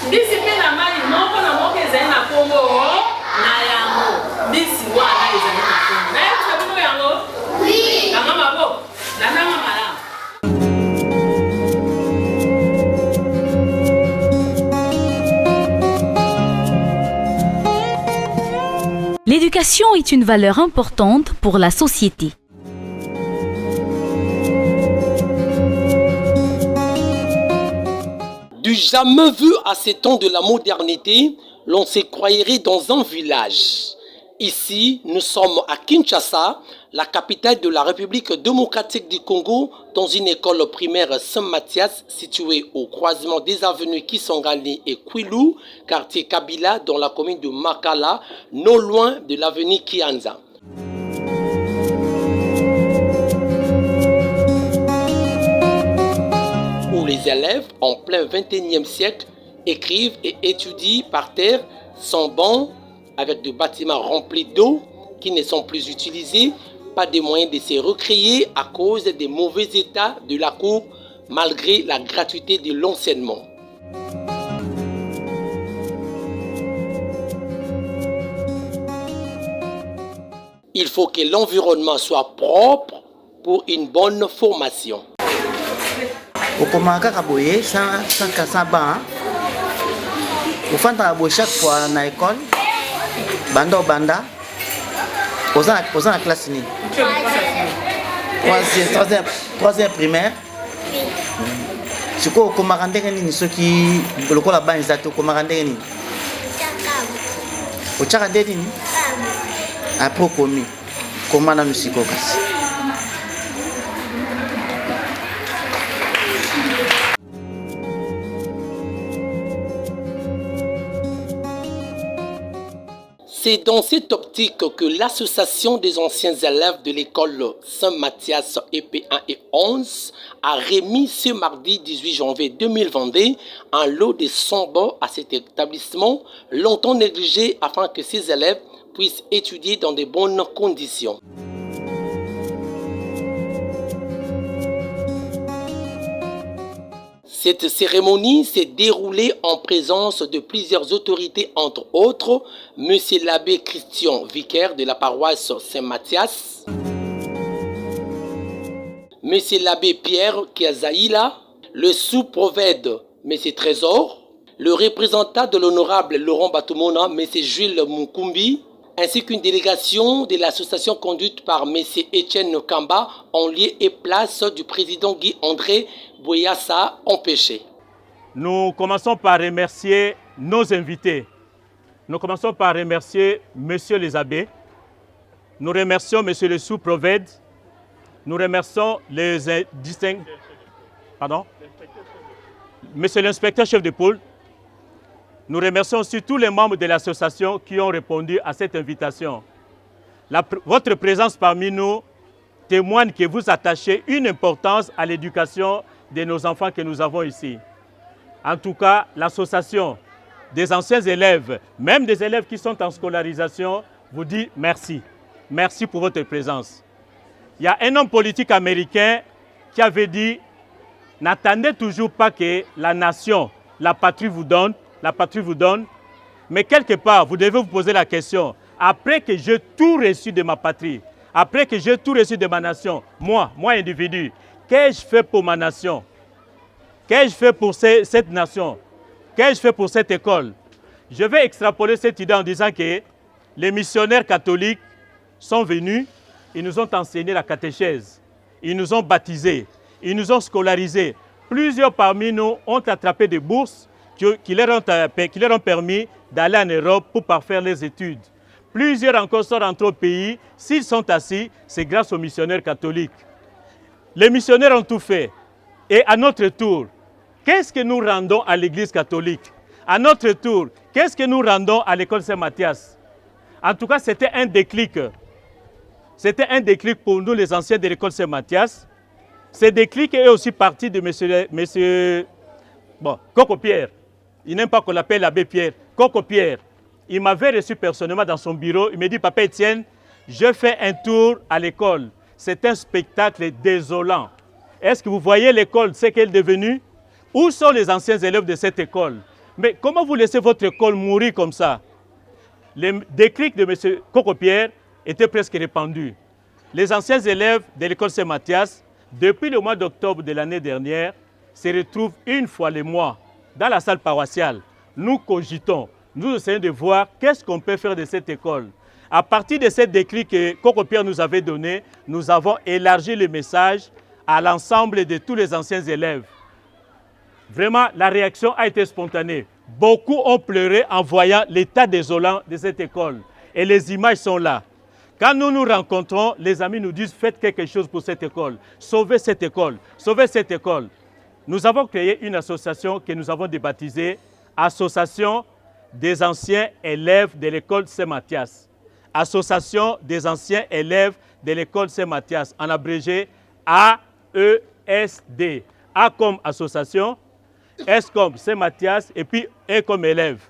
Discipline à Mali, non, on a manqué les na Congo, na yango. Disi wana les na Congo. Mais vous savez yango? Oui. Na mama bo, na mama la. L'éducation est une valeur importante pour la société. Du jamais vu à ces temps de la modernité, l'on se croirait dans un village. Ici, nous sommes à Kinshasa, la capitale de la République démocratique du Congo, dans une école primaire Saint-Mathias située au croisement des avenues Kisangani et Kwilu, quartier Kabila, dans la commune de Makala, non loin de l'avenue Kianza. Où les élèves, en plein 21e siècle, écrivent et étudient par terre, sans bancs, avec des bâtiments remplis d'eau qui ne sont plus utilisés, pas de moyens de se recréer à cause des mauvais états de la cour, malgré la gratuité de l'enseignement. Il faut que l'environnement soit propre pour une bonne formation. Au commencement kaboye sans kasaba, au fin de chaque fois dans l'école, banda au banda, aux en classe ni. Troisième primaire. C'est quoi au commencement ni ceux qui le quoi la bande ils au commencement ni. Au tchakande ni. Après commis, comment on a mis quoi? C'est dans cette optique que l'association des anciens élèves de l'école Saint-Mathias EP1 et 11 a remis ce mardi 18 janvier 2022 un lot de 100 bancs à cet établissement longtemps négligé afin que ces élèves puissent étudier dans de bonnes conditions. Cette cérémonie s'est déroulée en présence de plusieurs autorités, entre autres, M. l'abbé Christian, vicaire de la paroisse Saint-Mathias, M. l'abbé Pierre Kiazaïla, le sous-prophète M. Trésor, le représentant de l'honorable Laurent Batumona, M. Jules Mukumbi, ainsi qu'une délégation de l'association conduite par M. Etienne Kamba en lieu et place du président Guy-André Boyassa empêché. Nous commençons par remercier nos invités. Nous commençons par remercier Monsieur les abbés. Nous remercions Monsieur le sous-prophète. Nous remercions les distincts. Pardon? Monsieur l'inspecteur chef de pôle. Nous remercions aussi tous les membres de l'association qui ont répondu à cette invitation. Votre présence parmi nous témoigne que vous attachez une importance à l'éducation de nos enfants que nous avons ici. En tout cas, l'association des anciens élèves, même des élèves qui sont en scolarisation, vous dit merci. Merci pour votre présence. Il y a un homme politique américain qui avait dit « N'attendez toujours pas que la nation, la patrie vous donne, mais quelque part, vous devez vous poser la question, après que j'ai tout reçu de ma patrie, après que j'ai tout reçu de ma nation, moi individu, qu'ai-je fait pour ma nation? Qu'ai-je fait pour cette nation? Qu'ai-je fait pour cette école? Je vais extrapoler cette idée en disant que les missionnaires catholiques sont venus, ils nous ont enseigné la catéchèse, ils nous ont baptisés, ils nous ont scolarisés. Plusieurs parmi nous ont attrapé des bourses qui leur ont permis d'aller en Europe pour parfaire les études. Plusieurs encore sont rentrés au pays. S'ils sont assis, c'est grâce aux missionnaires catholiques. Les missionnaires ont tout fait. Et à notre tour, qu'est-ce que nous rendons à l'Église catholique? À notre tour, qu'est-ce que nous rendons à l'école Saint-Mathias? En tout cas, c'était un déclic. C'était un déclic pour nous, les anciens de l'école Saint-Mathias. Ce déclic est aussi parti de monsieur Coco Pierre. Il n'aime pas qu'on l'appelle l'abbé Pierre. Coco Pierre. Il m'avait reçu personnellement dans son bureau. Il me dit, Papa Étienne, je fais un tour à l'école. C'est un spectacle désolant. Est-ce que vous voyez l'école, ce qu'elle est devenue? Où sont les anciens élèves de cette école? Mais comment vous laissez votre école mourir comme ça? Les déclics de M. Coco-Pierre étaient presque répandus. Les anciens élèves de l'école Saint-Mathias, depuis le mois d'octobre de l'année dernière, se retrouvent une fois le mois dans la salle paroissiale. Nous cogitons, nous essayons de voir qu'est-ce qu'on peut faire de cette école. À partir de ces déclics que Coco-Pierre nous avait donnés, nous avons élargi le message à l'ensemble de tous les anciens élèves. Vraiment, la réaction a été spontanée. Beaucoup ont pleuré en voyant l'état désolant de cette école. Et les images sont là. Quand nous nous rencontrons, les amis nous disent « Faites quelque chose pour cette école. Sauvez cette école. Sauvez cette école. » Nous avons créé une association que nous avons débaptisée Association des anciens élèves de l'école Saint-Mathias. Association des anciens élèves de l'école Saint-Mathias, en abrégé AESD. A comme association, S comme Saint-Mathias et puis E comme élève.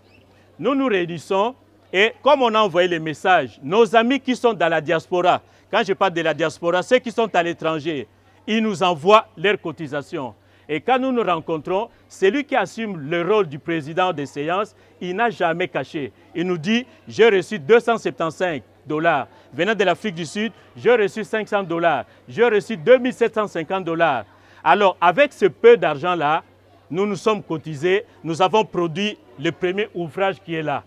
Nous nous réunissons et comme on a envoyé les messages, nos amis qui sont dans la diaspora, quand je parle de la diaspora, ceux qui sont à l'étranger, ils nous envoient leurs cotisations. Et quand nous nous rencontrons, celui qui assume le rôle du président des séances, il n'a jamais caché. Il nous dit, j'ai reçu 275 $ venant de l'Afrique du Sud, j'ai reçu 500 $, j'ai reçu 2750 $. Alors, avec ce peu d'argent-là, nous nous sommes cotisés, nous avons produit le premier ouvrage qui est là.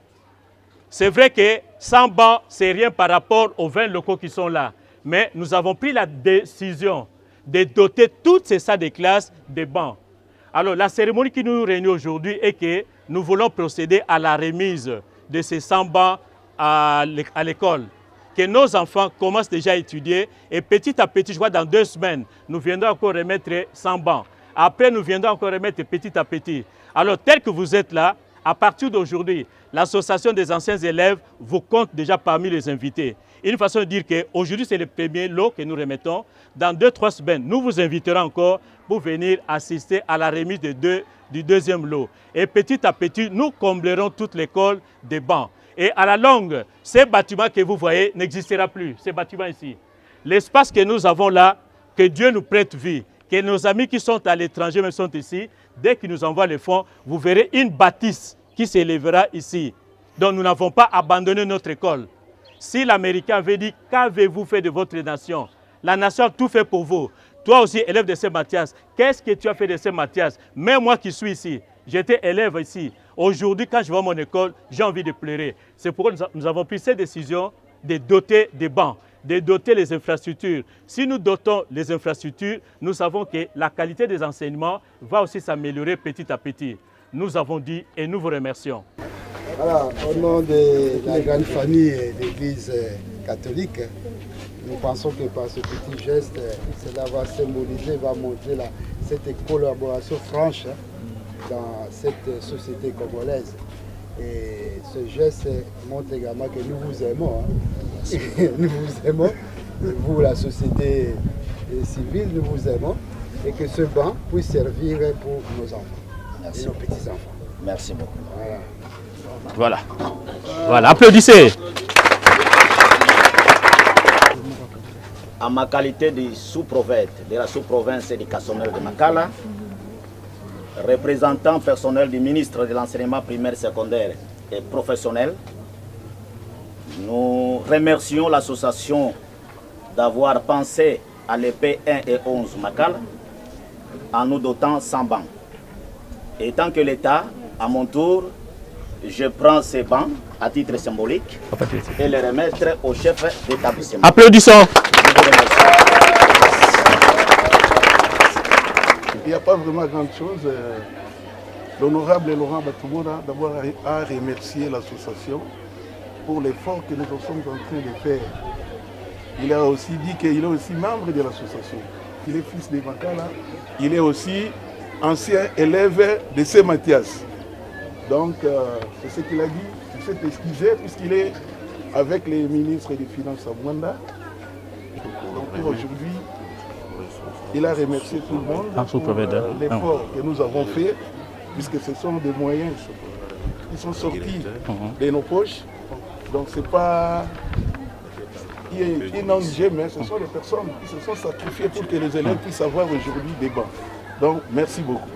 C'est vrai que 100 bancs, ce n'est rien par rapport aux 20 locaux qui sont là. Mais nous avons pris la décision de doter toutes ces salles de classe de bancs. Alors, la cérémonie qui nous réunit aujourd'hui est que nous voulons procéder à la remise de ces 100 bancs à l'école. Que nos enfants commencent déjà à étudier et petit à petit, je crois dans 2 semaines, nous viendrons encore remettre 100 bancs. Après, nous viendrons encore remettre petit à petit. Alors, tel que vous êtes là, à partir d'aujourd'hui, l'association des anciens élèves vous compte déjà parmi les invités. Une façon de dire qu'aujourd'hui, c'est le premier lot que nous remettons. Dans 2-3 semaines, nous vous inviterons encore pour venir assister à la remise du deuxième lot. Et petit à petit, nous comblerons toute l'école des bancs. Et à la longue, ces bâtiments que vous voyez n'existera plus, ces bâtiments ici. L'espace que nous avons là, que Dieu nous prête vie, que nos amis qui sont à l'étranger même sont ici, dès qu'ils nous envoient les fonds, vous verrez une bâtisse qui s'élèvera ici. Donc nous n'avons pas abandonné notre école. Si l'Américain avait dit, qu'avez-vous fait de votre nation? La nation a tout fait pour vous. Toi aussi, élève de Saint-Mathias, qu'est-ce que tu as fait de Saint-Mathias? Même moi qui suis ici, j'étais élève ici. Aujourd'hui, quand je vois mon école, j'ai envie de pleurer. C'est pourquoi nous avons pris cette décision de doter des bancs, de doter les infrastructures. Si nous dotons les infrastructures, nous savons que la qualité des enseignements va aussi s'améliorer petit à petit. Nous avons dit et nous vous remercions. Voilà, au nom de la grande famille de l'Église catholique, nous pensons que par ce petit geste, cela va symboliser, va montrer cette collaboration franche dans cette société congolaise. Et ce geste montre également que nous vous aimons. Hein. Nous vous aimons, vous la société civile, nous vous aimons. Et que ce banc puisse servir pour nos enfants. Merci. Et nos petits-enfants. Merci beaucoup. Voilà. Voilà, applaudissez. En ma qualité de sous-prophète de la sous-province éducationnelle de Makala, représentant personnel du ministre de l'enseignement primaire, secondaire et professionnel, nous remercions l'association d'avoir pensé à l'EP 1 et 11 Makala en nous dotant 100 bancs. Et tant que l'État, à mon tour, je prends ces bancs à titre symbolique et les remettre au chef d'établissement. Applaudissons. Il n'y a pas vraiment grande chose. L'honorable Laurent Batoumora d'abord à remercier l'association pour l'effort que nous sommes en train de faire. Il a aussi dit qu'il est aussi membre de l'association. Il est fils de Makala. Il est aussi ancien élève de Saint-Mathias. Donc, c'est ce qu'il a dit. Il s'est excusé puisqu'il est avec les ministres des Finances à Mwanda. Donc, aujourd'hui, il a remercié tout le monde pour l'effort que nous avons fait, puisque ce sont des moyens qui sont sortis de nos poches. Donc, ce n'est pas une ONG, mais ce sont des personnes qui se sont sacrifiées pour que les élèves puissent avoir aujourd'hui des bancs. Donc, merci beaucoup.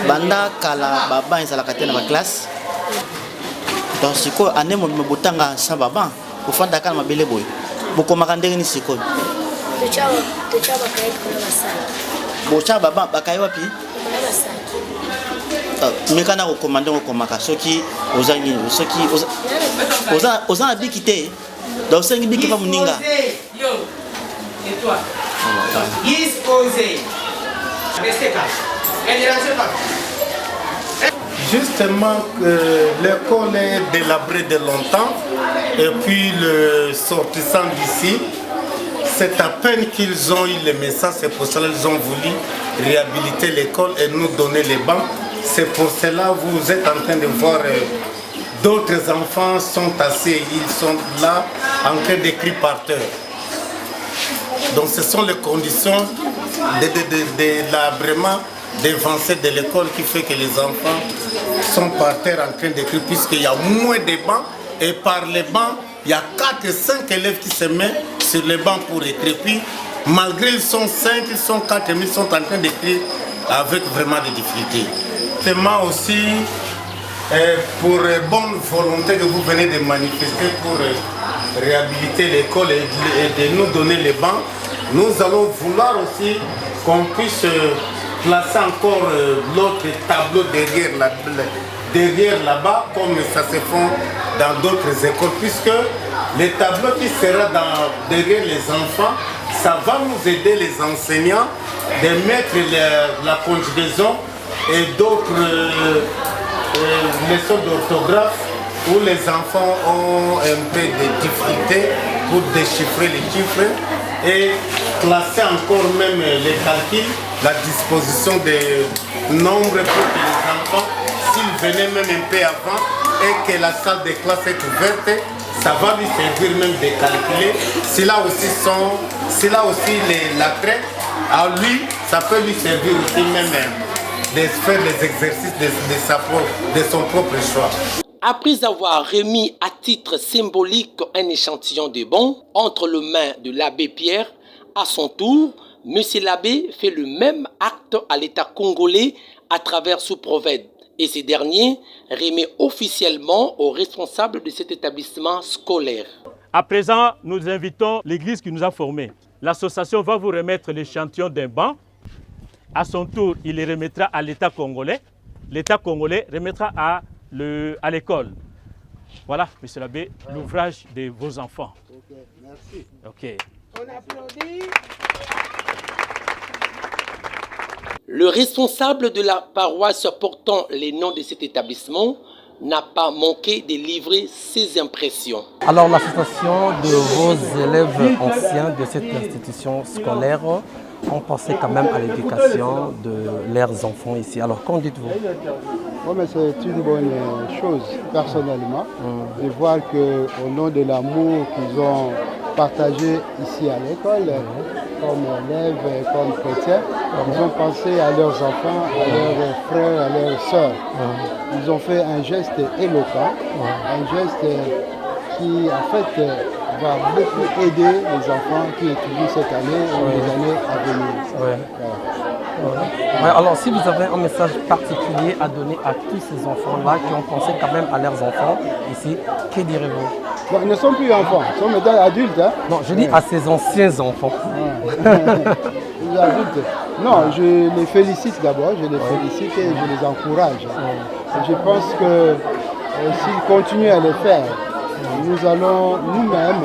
banda kala baba ezalaka te na baklasse donc sikoyo ane mobima botanga sa baba bofandaka na mabele boye bokomaka ndenge nini sikoyo botyaka baba bakaye wapi mekana kokoma ndenge okomaka soki oza nini soki oza na biki te donc osengi biki mpa moninga Justement, l'école est délabrée de longtemps et puis le sortissant d'ici, c'est à peine qu'ils ont eu le message, c'est pour cela qu'ils ont voulu réhabiliter l'école et nous donner les bancs. C'est pour cela que vous êtes en train de voir d'autres enfants sont assis, ils sont là en train d'écrire par terre. Donc ce sont les conditions de l'abrement d'avancée de l'école qui fait que les enfants sont par terre en train d'écrire puisqu'il y a moins de bancs et par les bancs, il y a 4 et 5 élèves qui se mettent sur les bancs pour écrire. Puis malgré ils sont 5, ils sont 4, ils sont en train d'écrire avec vraiment des difficultés. Tellement aussi pour bonne volonté que vous venez de manifester pour réhabiliter l'école et de nous donner les bancs, nous allons vouloir aussi qu'on puisse placer encore l'autre tableau derrière là-bas, comme ça se fait dans d'autres écoles, puisque les tableaux qui seront derrière les enfants, ça va nous aider les enseignants de mettre la conjugaison et d'autres leçons d'orthographe où les enfants ont un peu de difficulté pour déchiffrer les chiffres et classer encore même les calculs, la disposition des nombres pour que les enfants, s'ils venaient même un peu avant et que la salle de classe est ouverte, ça va lui servir même de calculer. Cela aussi l'attrait, à lui, ça peut lui servir aussi même de faire les exercices de son propre choix. Après avoir remis à titre symbolique un échantillon de bons entre les mains de l'abbé Pierre, à son tour, M. l'abbé fait le même acte à l'État congolais à travers sous-prophète. Et ce dernier remet officiellement aux responsables de cet établissement scolaire. À présent, nous invitons l'église qui nous a formés. L'association va vous remettre l'échantillon d'un banc. À son tour, il les remettra à l'État congolais. L'État congolais remettra à l'école. Voilà, monsieur l'abbé, l'ouvrage de vos enfants. Ok, merci. Ok. On applaudit. Le responsable de la paroisse portant les noms de cet établissement n'a pas manqué de livrer ses impressions. Alors l'association de vos élèves anciens de cette institution scolaire ont pensé quand même à l'éducation de leurs enfants ici. Alors qu'en dites-vous? Oh, mais c'est une bonne chose personnellement de voir qu'au nom de l'amour qu'ils ont partagé ici à l'école, comme élèves, comme chrétiens, ils ont pensé à leurs enfants, à leurs frères, à leurs sœurs. Ils ont fait un geste éloquent, un geste qui en fait va beaucoup aider les enfants qui étudient cette année et les années à venir. Ouais, alors si vous avez un message particulier à donner à tous ces enfants-là qui ont pensé quand même à leurs enfants ici, que direz-vous? Bon, ils ne sont plus enfants, ils sont maintenant adultes. Hein? Non, je dis à ces anciens enfants. Les adultes. Non, je les félicite d'abord, je les félicite et je les encourage. Et je pense que s'ils continuent à le faire, nous allons nous-mêmes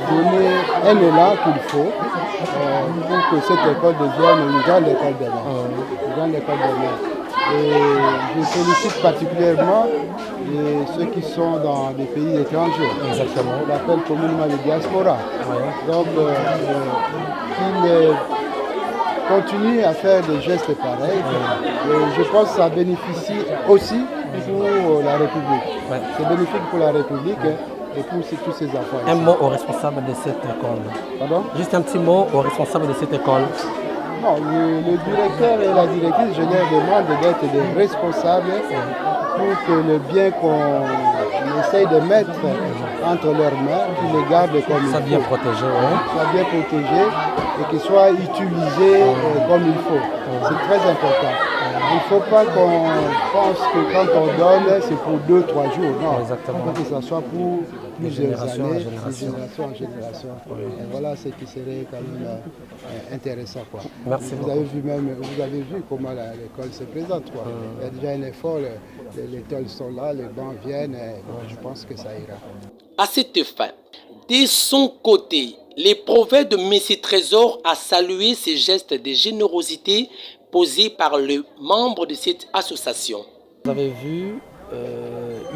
donner un élan qu'il faut pour que cette école devienne une grande école demain. Et je félicite particulièrement ceux qui sont dans des pays étrangers. Exactement. On l'appelle communément le diaspora. Donc, qu'ils continuent à faire des gestes pareils. Et je pense que ça bénéficie aussi pour la République. C'est bénéfique pour la République et pour tous ces enfants. Un mot aux responsables de cette école. Pardon? Juste un petit mot aux responsables de cette école. Non, le directeur et la directrice, je leur demande d'être des responsables pour que le bien qu'on essaye de mettre entre leurs mains, qu'ils les gardent comme il faut. Ça bien protégé, Soit bien protégé et qu'il soit utilisé comme il faut. C'est très important. Il ne faut pas qu'on pense que quand on donne, c'est pour 2-3 jours. Non, exactement. Il faut que ça soit pour plusieurs génération années, en génération. de génération en génération. Et voilà ce qui serait quand même intéressant. Quoi. Merci vous avez vu comment l'école se présente. Quoi. Il y a déjà un effort, les tôles sont là, les bancs viennent, je pense que ça ira. À cette fin, de son côté, les prophètes de M. Trésor a salué ces gestes de générosité posés par les membres de cette association. Vous avez vu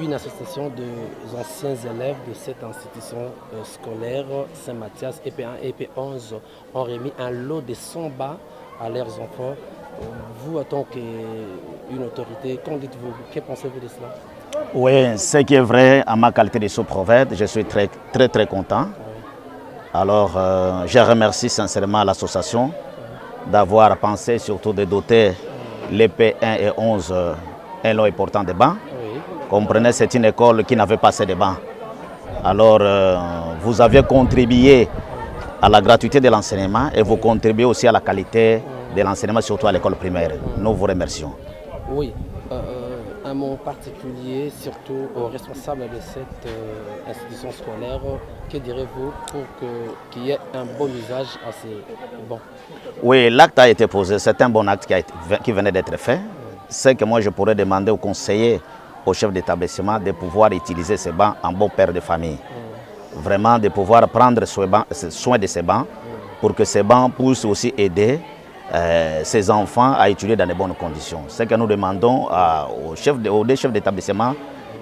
une association des anciens élèves de cette institution scolaire Saint-Mathias, EP1 et EP11 ont remis un lot de 100 bas à leurs enfants. Vous, en tant qu'une autorité, qu'en dites-vous? Que pensez-vous de cela? Oui, ce qui est vrai, à ma qualité de sous-prophète, je suis très content. Alors, je remercie sincèrement l'association d'avoir pensé surtout de doter les P1 et 11 un lot important de bancs. Comprenez, c'est une école qui n'avait pas assez de bancs. Alors, vous avez contribué à la gratuité de l'enseignement et vous contribuez aussi à la qualité de l'enseignement, surtout à l'école primaire. Nous vous remercions. Oui. Un mot particulier, surtout aux responsables de cette institution scolaire, que direz-vous pour qu'il y ait un bon usage à ces bancs? Oui, l'acte a été posé, c'est un bon acte qui venait d'être fait. C'est que moi je pourrais demander aux conseillers, aux chefs d'établissement de pouvoir utiliser ces bancs en bon père de famille. Vraiment de pouvoir prendre soin de ces bancs pour que ces bancs puissent aussi aider ces enfants à étudier dans de bonnes conditions. C'est que nous demandons aux deux chefs d'établissement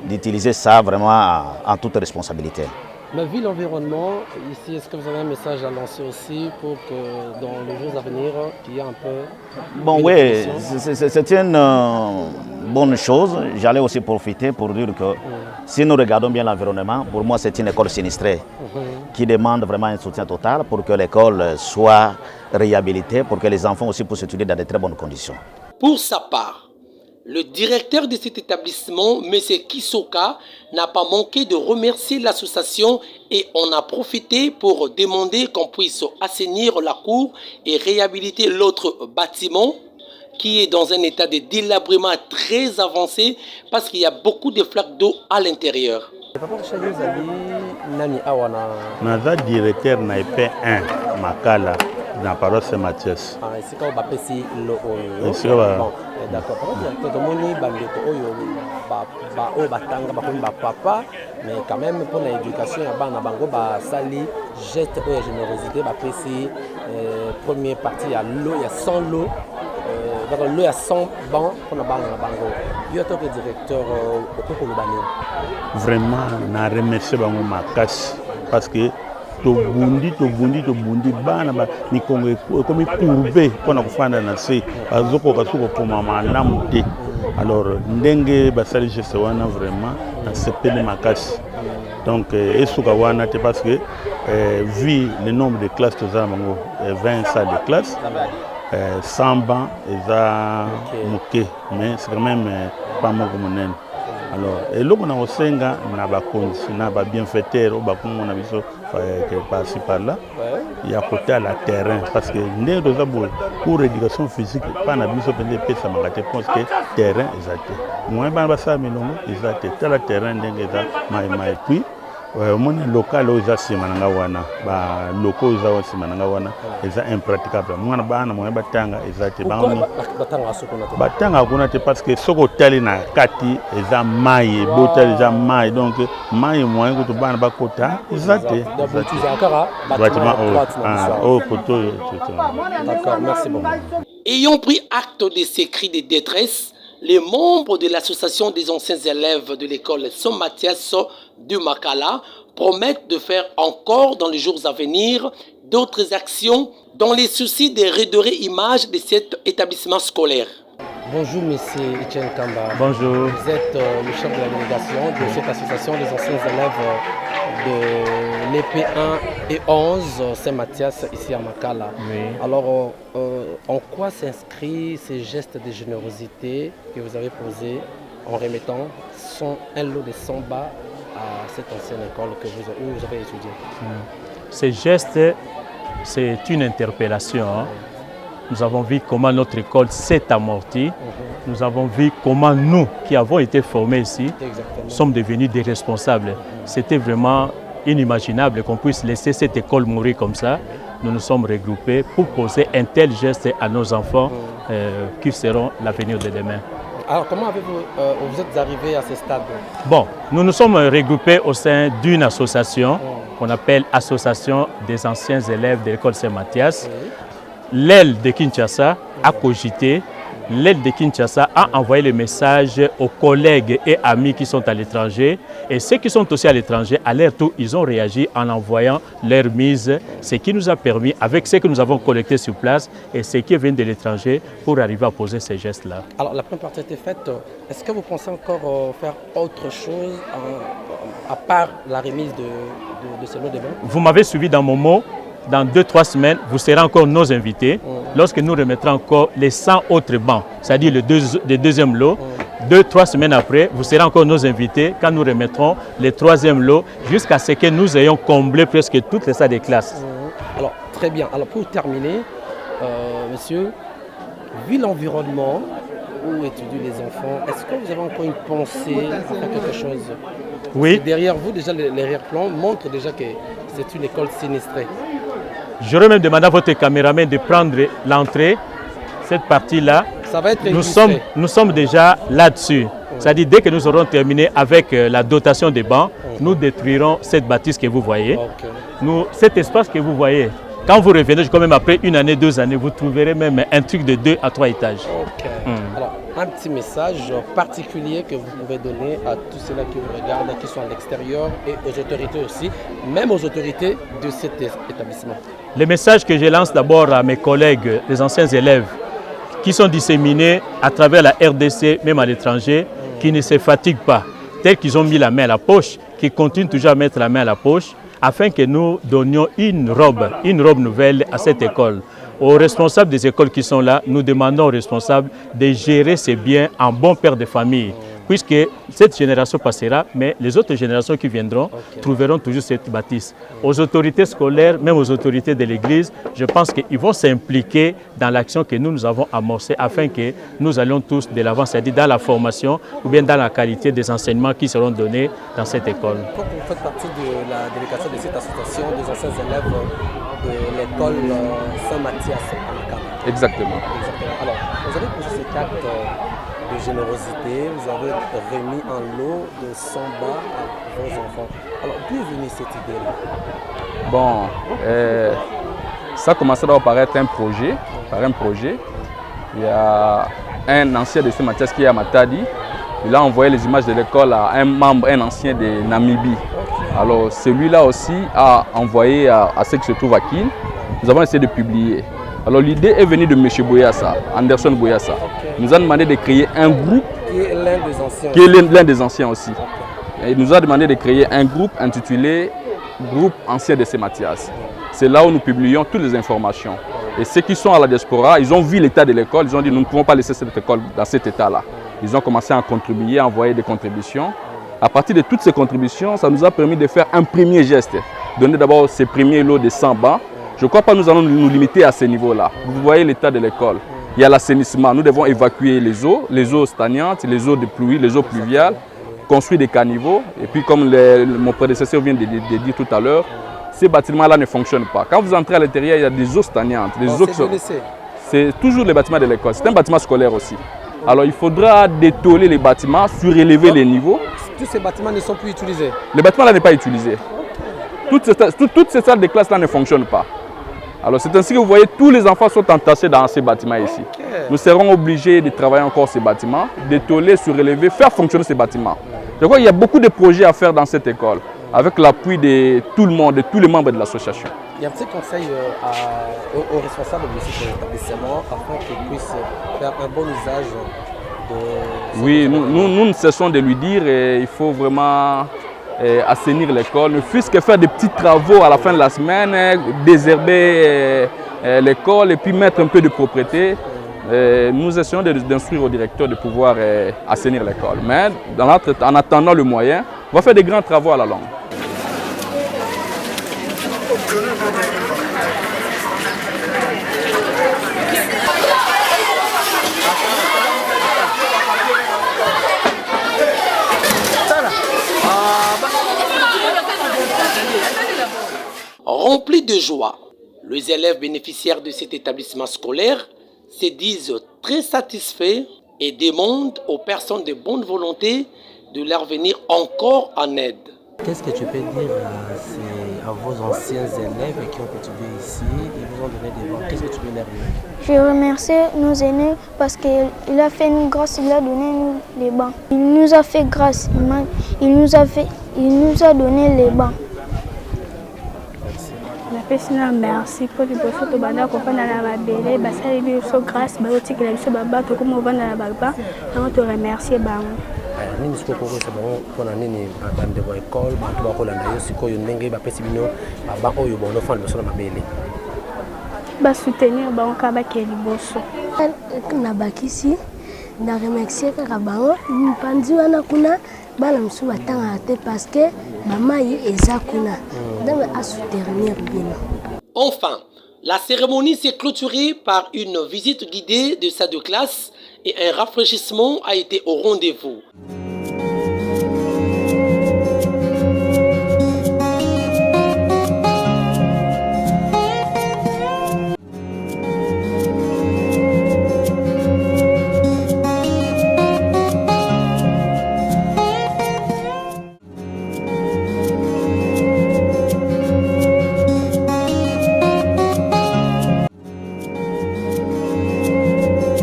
d'utiliser ça vraiment en toute responsabilité. Mais vu l'environnement, ici, est-ce que vous avez un message à lancer aussi pour que dans les jours à venir, qu'il y ait un peu... Bon, oui, c'est une bonne chose. J'allais aussi profiter pour dire que si nous regardons bien l'environnement, pour moi c'est une école sinistrée qui demande vraiment un soutien total pour que l'école soit réhabilitée, pour que les enfants aussi puissent étudier dans de très bonnes conditions. Pour sa part, le directeur de cet établissement, M. Kisoka, n'a pas manqué de remercier l'association et on a profité pour demander qu'on puisse assainir la cour et réhabiliter l'autre bâtiment qui est dans un état de délabrement très avancé parce qu'il y a beaucoup de flaques d'eau à l'intérieur. Naza directeur na EP1 Makala na paroisse Saint-Mathias. D'accord. Totomoni bandeko oyo batanga bakomi papa, mais quand même pour l'éducation ya bana bango ba sali geste de générosité ba pesi première partie ya l'eau, ya 100 lots. L'eau ya 100 bancs pour na bana bango. Yo to que directeur okokoloba. Vraiment na remercier bango makasi parce que tobundi bana mikongo ekomi courbe mpona kofanda na se bazokoka soki kokoma malamu te. Alors ndenge basali geste wana vraiment nasepeli makasi. Donc esuka wana te parce que vu le nombre de classes tozala bango 20 salles de classe, 100 bancs eza moke, mais c'est quand même pas moko monene. Alors eloko na kosenga na bakonzi na ba bienfaiteur bakomona biso par-ci par-là, il y a côté à la terrain parce que ndenge toza boye pour éducation physique pas na biso pende pesa makate parce que terrain exacté moi bana basala milongo exacté tala terrain ndenge eza mai puis moni local oza sima nanga wana ba loko oza sima nanga wana eza impraticable mwana bana moye batanga exacté batanga kuna te parce que soko tali na kati eza mai botali eza mai donc mai moyen que to bana bakota exacté bâtiment au poto. D'accord, merci beaucoup. Ayant pris acte de ces cris de détresse, les membres de l'association des anciens élèves de l'école Saint-Mathias de Makala promettent de faire encore dans les jours à venir d'autres actions dans les soucis de redorer l'image de cet établissement scolaire. Bonjour Monsieur Etienne Kamba. Bonjour. Vous êtes le chef de la délégation de cette association des anciens élèves de l'EP1 et 11 Saint-Mathias ici à Makala. Oui. Alors, en quoi s'inscrit ces gestes de générosité que vous avez posés en remettant un lot de 100 bas à cette ancienne école où vous avez étudié? Ces gestes, c'est une interpellation nous avons vu comment notre école s'est amortie. Nous avons vu comment nous, qui avons été formés ici, sommes devenus des responsables. C'était vraiment inimaginable qu'on puisse laisser cette école mourir comme ça. Nous nous sommes regroupés pour poser un tel geste à nos enfants qui seront l'avenir de demain. Alors, comment vous êtes arrivé à ce stade? Bon, nous nous sommes regroupés au sein d'une association qu'on appelle Association des anciens élèves de l'école Saint-Mathias. L'aile de Kinshasa a cogité. L'aide de Kinshasa a envoyé le message aux collègues et amis qui sont à l'étranger. Et ceux qui sont aussi à l'étranger, à leur tour, ils ont réagi en envoyant leur mise, ce qui nous a permis, avec ce que nous avons collecté sur place et ce qui vient de l'étranger, pour arriver à poser ces gestes-là. Alors, la première partie a été faite. Est-ce que vous pensez encore faire autre chose à part la remise de ce lot de bains? Vous m'avez suivi dans mon mot. Dans 2-3 semaines, vous serez encore nos invités lorsque nous remettrons encore les 100 autres bancs, c'est-à-dire le deuxième lot. 2-3 semaines après, vous serez encore nos invités quand nous remettrons le troisième lot jusqu'à ce que nous ayons comblé presque toutes les salles de classe. Alors, très bien. Alors, pour terminer, monsieur, vu l'environnement où étudient les enfants, est-ce que vous avez encore une pensée à faire quelque chose? Oui. Derrière vous, déjà, l'arrière-plan montre déjà que c'est une école sinistrée. J'aurais même demandé à votre caméraman de prendre l'entrée, cette partie-là. Ça va être nous sommes déjà là-dessus. C'est-à-dire, dès que nous aurons terminé avec la dotation des bancs, nous détruirons cette bâtisse que vous voyez. Cet espace que vous voyez, quand vous revenez, quand même après 1 année, 2 années, vous trouverez même un truc de 2 à 3 étages. Alors, un petit message particulier que vous pouvez donner à tous ceux-là qui vous regardent, qui sont à l'extérieur, et aux autorités aussi, même aux autorités de cet établissement. Le message que je lance d'abord à mes collègues, les anciens élèves, qui sont disséminés à travers la RDC, même à l'étranger, qui ne se fatiguent pas, tels qu'ils ont mis la main à la poche, qui continuent toujours à mettre la main à la poche, afin que nous donnions une robe nouvelle à cette école. Aux responsables des écoles qui sont là, nous demandons aux responsables de gérer ces biens en bon père de famille, puisque cette génération passera, mais les autres générations qui viendront trouveront toujours cette bâtisse. Aux autorités scolaires, même aux autorités de l'Église, je pense qu'ils vont s'impliquer dans l'action que nous avons amorcée afin que nous allions tous de l'avant, c'est-à-dire dans la formation ou bien dans la qualité des enseignements qui seront donnés dans cette école. Vous faites partie de la délégation de cette association des anciens élèves de l'école Saint-Mathias à Makala. Exactement. Alors, vous avez posé cet acte de générosité, vous avez remis un lot de 100 bas à vos enfants. Alors, d'où est venue cette idée-là? Bon, ça a commencé d'abord par être un projet, Il y a un ancien de Saint-Mathias qui est à Matadi. Il a envoyé les images de l'école à un ancien de Namibie. Alors, celui-là aussi a envoyé à ceux qui se trouvent à Kin. Nous avons essayé de publier. Alors l'idée est venue de M. Boyassa, Anderson Boyassa. Il nous a demandé de créer un groupe qui est l'un des anciens. Qui est l'un des anciens aussi. Et il nous a demandé de créer un groupe intitulé Groupe Ancien de Saint-Mathias. C'est là où nous publions toutes les informations. Et ceux qui sont à la diaspora, ils ont vu l'état de l'école, ils ont dit nous ne pouvons pas laisser cette école dans cet état-là. Ils ont commencé à contribuer, à envoyer des contributions. À partir de toutes ces contributions, ça nous a permis de faire un premier geste. Donner d'abord ces premiers lots de 100 bancs. Je ne crois pas que nous allons nous limiter à ce niveau-là. Vous voyez l'état de l'école. Il y a l'assainissement. Nous devons évacuer les eaux stagnantes, les eaux de pluie, les eaux pluviales, construire des caniveaux. Et puis comme mon prédécesseur vient de dire tout à l'heure, ces bâtiments-là ne fonctionnent pas. Quand vous entrez à l'intérieur, il y a des eaux stagnantes. C'est toujours les bâtiments de l'école. C'est un bâtiment scolaire aussi. Alors il faudra détôler les bâtiments, surélever les niveaux. Tous ces bâtiments ne sont plus utilisés? Les bâtiments-là ne sont pas utilisés. Toutes ces salles de classe-là ne fonctionnent pas. Alors c'est ainsi que vous voyez, tous les enfants sont entassés dans ces bâtiments ici. Nous serons obligés de travailler encore ces bâtiments, d'étoler, surélever, faire fonctionner ces bâtiments. Je crois qu'il y a beaucoup de projets à faire dans cette école, avec l'appui de tout le monde, de tous les membres de l'association. Il y a un petit conseil aux responsables de cet établissement afin qu'ils puissent faire un bon usage de... Oui, nous ne cessons de lui dire qu'il faut vraiment assainir l'école, ne fût-ce que faire des petits travaux à la fin de la semaine, désherber l'école et puis mettre un peu de propreté. Nous essayons d'instruire au directeur de pouvoir assainir l'école. Mais en attendant le moyen, on va faire des grands travaux à la longue. joie. Les élèves bénéficiaires de cet établissement scolaire se disent très satisfaits et demandent aux personnes de bonne volonté de leur venir encore en aide. Qu'est-ce que tu peux dire à vos anciens élèves qui ont étudié ici, ils vous ont donné des bons? Qu'est-ce que tu peux leur dire? Je remercie nos aînés parce qu'il a fait une grâce, il a donné nous les bancs. Il nous a fait grâce, il nous a donné les bancs. Merci pour le bonheur de banda qu'on fait dans la belle, basali biso grâce baoti que la biso baba to comme on va dans la baba, on te remercier ba. Nini siko ko ça bon pour nini bande de école, ba to ba ko landa yo siko yo ndenge ba pesi bino baba oyo bono fa biso na mabele. Ba soutenir ba on ka ba ke liboso. Na bakisi na remercier kaka bango, mpandi wana kuna bana musu batanga te parce que maman yi eza kuna. Enfin, la cérémonie s'est clôturée par une visite guidée de salle de classe et un rafraîchissement a été au rendez-vous.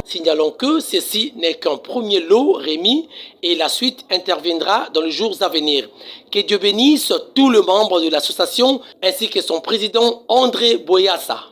Signalons que ceci n'est qu'un premier lot remis et la suite interviendra dans les jours à venir. Que Dieu bénisse tous les membres de l'association ainsi que son président André Boyassa.